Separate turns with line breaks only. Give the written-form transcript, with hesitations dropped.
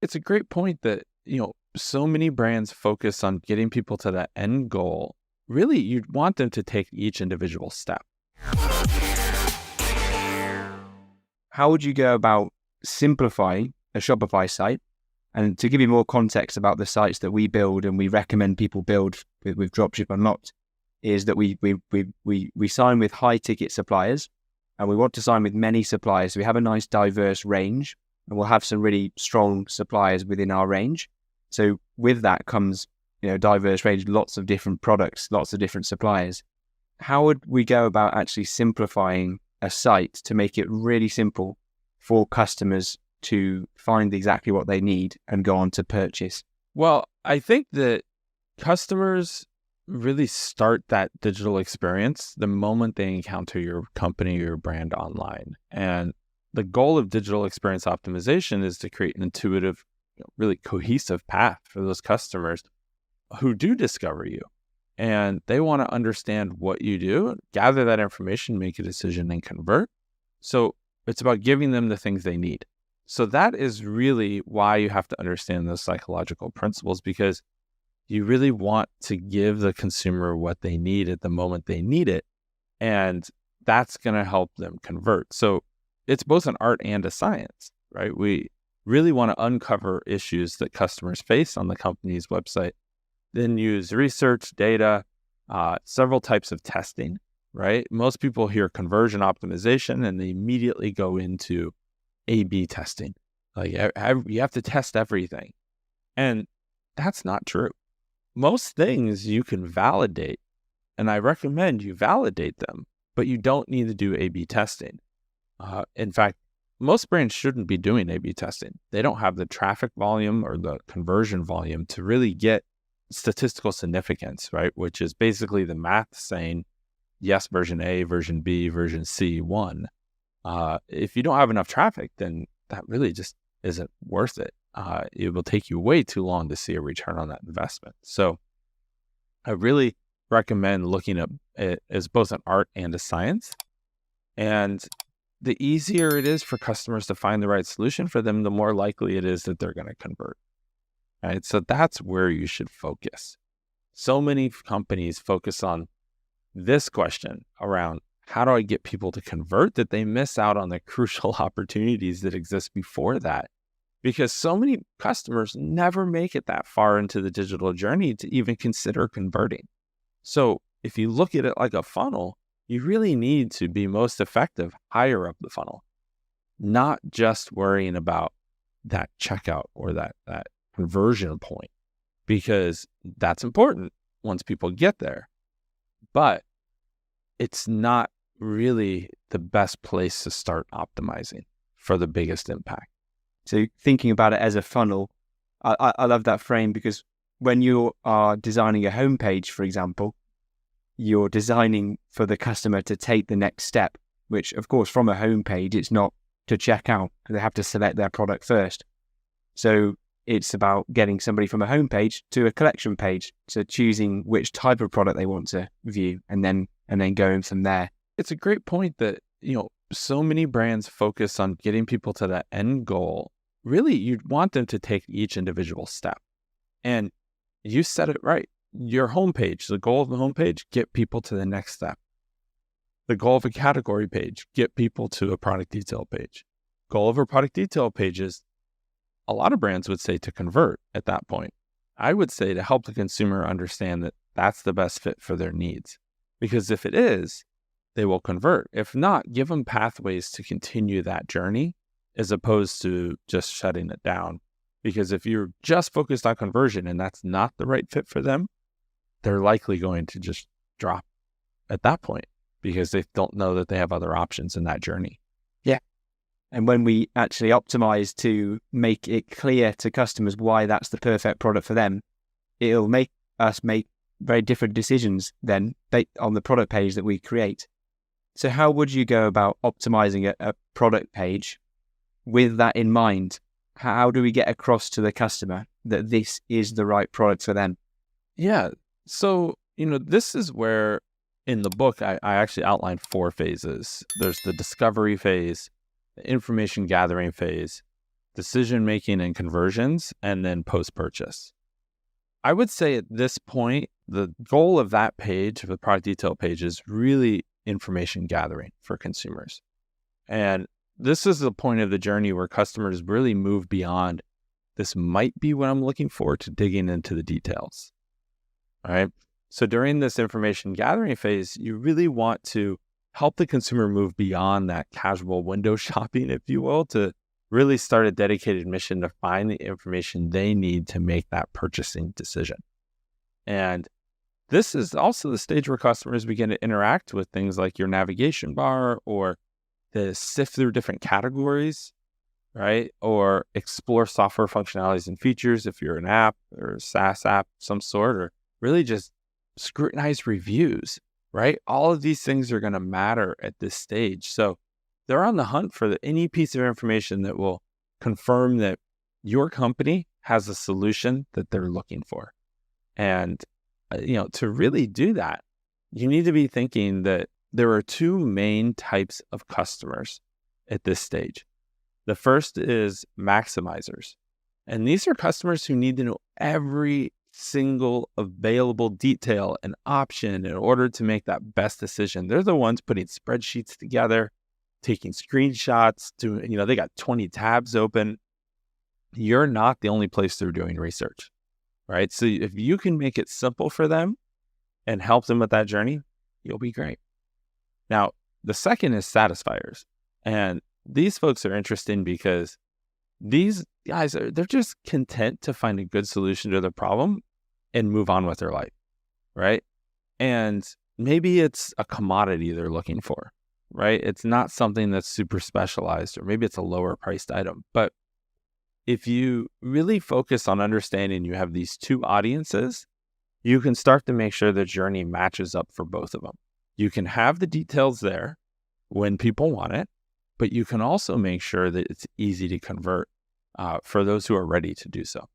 It's a great point that, so many brands focus on getting people to that end goal. Really, you'd want them to take each individual step.
How would you go about simplifying a Shopify site? And to give you more context about the sites that we build and we recommend people build with Dropship Unlocked, is that we sign with high ticket suppliers, and we want to sign with many suppliers. So we have a nice diverse range, and we'll have some really strong suppliers within our range. So with that comes, diverse range, lots of different products, lots of different suppliers. How would we go about actually simplifying a site to make it really simple for customers to find exactly what they need and go on to purchase?
Well, I think that customers really start that digital experience the moment they encounter your company or your brand online. And the goal of digital experience optimization is to create an intuitive, really cohesive path for those customers who do discover you. And they want to understand what you do, gather that information, make a decision, and convert. So it's about giving them the things they need. So that is really why you have to understand those psychological principles, because you really want to give the consumer what they need at the moment they need it. And that's going to help them convert. So it's both an art and a science, right? We really want to uncover issues that customers face on the company's website, then use research, data, several types of testing, right? Most people hear conversion optimization and they immediately go into A/B testing. Like you have to test everything. And that's not true. Most things you can validate, and I recommend you validate them, but you don't need to do A/B testing. In fact, most brands shouldn't be doing A/B testing. They don't have the traffic volume or the conversion volume to really get statistical significance, right? Which is basically the math saying, yes, version A, version B, version C won. If you don't have enough traffic, then that really just isn't worth it. It will take you way too long to see a return on that investment. So I really recommend looking at it as both an art and a science. And the easier it is for customers to find the right solution for them, the more likely it is that they're going to convert. Right? So that's where you should focus. So many companies focus on this question around how do I get people to convert, that they miss out on the crucial opportunities that exist before that. Because so many customers never make it that far into the digital journey to even consider converting. So if you look at it like a funnel, you really need to be most effective higher up the funnel, not just worrying about that checkout or that conversion point, because that's important once people get there. But it's not really the best place to start optimizing for the biggest impact.
So thinking about it as a funnel, I love that frame, because when you are designing a homepage, for example, you're designing for the customer to take the next step, which of course from a homepage, it's not to check out. They have to select their product first. So it's about getting somebody from a homepage to a collection page, so choosing which type of product they want to view and then going from there.
It's a great point that, so many brands focus on getting people to that end goal. Really, you'd want them to take each individual step. And you said it right. Your homepage, the goal of the homepage, get people to the next step. The goal of a category page, get people to a product detail page. Goal of a product detail page is, a lot of brands would say, to convert at that point. I would say to help the consumer understand that that's the best fit for their needs. Because if it is, they will convert. If not, give them pathways to continue that journey as opposed to just shutting it down. Because if you're just focused on conversion and that's not the right fit for them, they're likely going to just drop at that point because they don't know that they have other options in that journey.
Yeah. And when we actually optimize to make it clear to customers why that's the perfect product for them, it'll make us make very different decisions then on the product page that we create. So how would you go about optimizing a product page with that in mind? How do we get across to the customer that this is the right product for them?
Yeah. So, this is where in the book, I actually outlined 4 phases. There's the discovery phase, the information gathering phase, decision-making and conversions, and then post-purchase. I would say at this point, the goal of that page, of the product detail page, is really information gathering for consumers. And this is the point of the journey where customers really move beyond this might be what I'm looking for to digging into the details. All right. So during this information gathering phase, you really want to help the consumer move beyond that casual window shopping, if you will, to really start a dedicated mission to find the information they need to make that purchasing decision. And this is also the stage where customers begin to interact with things like your navigation bar, or to sift through different categories, right? Or explore software functionalities and features if you're an app or a SaaS app of some sort, or really just scrutinize reviews, right? All of these things are going to matter at this stage. So they're on the hunt for any piece of information that will confirm that your company has a solution that they're looking for. And, to really do that, you need to be thinking that there are two main types of customers at this stage. The first is maximizers. And these are customers who need to know every single available detail and option in order to make that best decision. They're the ones putting spreadsheets together, taking screenshots, they got 20 tabs open. You're not the only place they're doing research, right? So if you can make it simple for them and help them with that journey, you'll be great. Now, the second is satisfiers. And these folks are interesting because these guys they're just content to find a good solution to their problem and move on with their life, right? And maybe it's a commodity they're looking for, right? It's not something that's super specialized, or maybe it's a lower priced item. But if you really focus on understanding you have these two audiences, you can start to make sure the journey matches up for both of them. You can have the details there when people want it, but you can also make sure that it's easy to convert for those who are ready to do so.